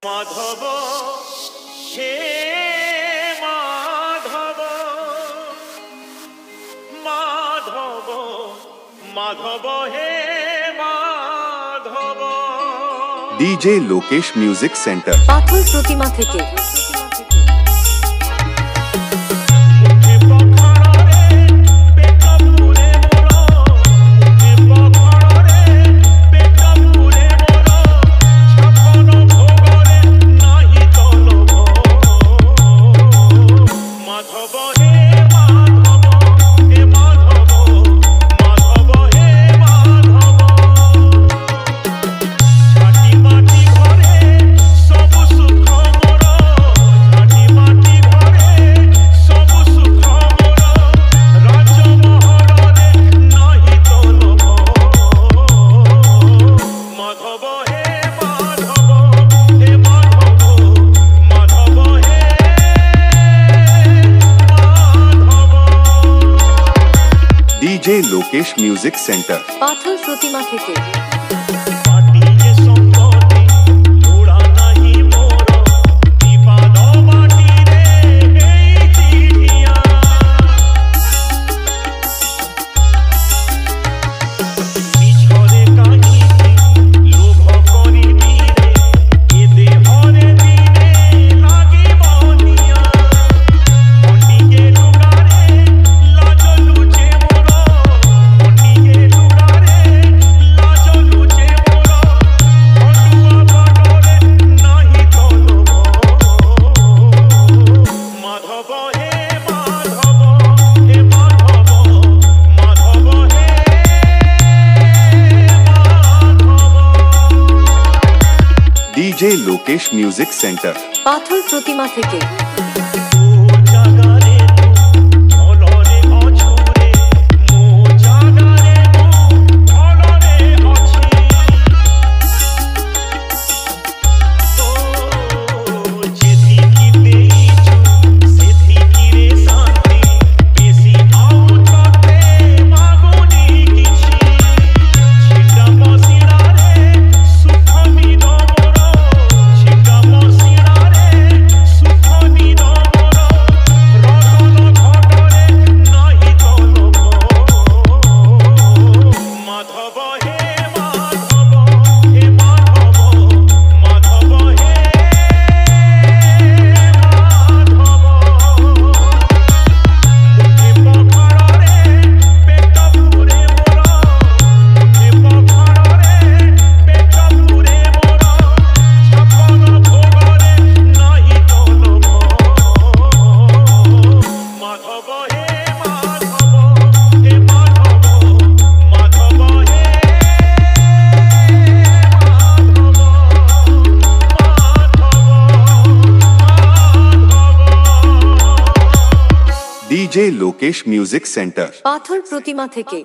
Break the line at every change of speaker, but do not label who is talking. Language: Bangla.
মাধব হে মাধব মাধব মাধব হে Madhav.
DJ Lokesh music centre,
Patharpratima থেকে।
DJ Lokesh music centre,
Patharpratima থেকে।
DJ Lokesh music centre,
Patharpratima থেকে।
DJ Lokesh music centre,
Patharpratima থেকে।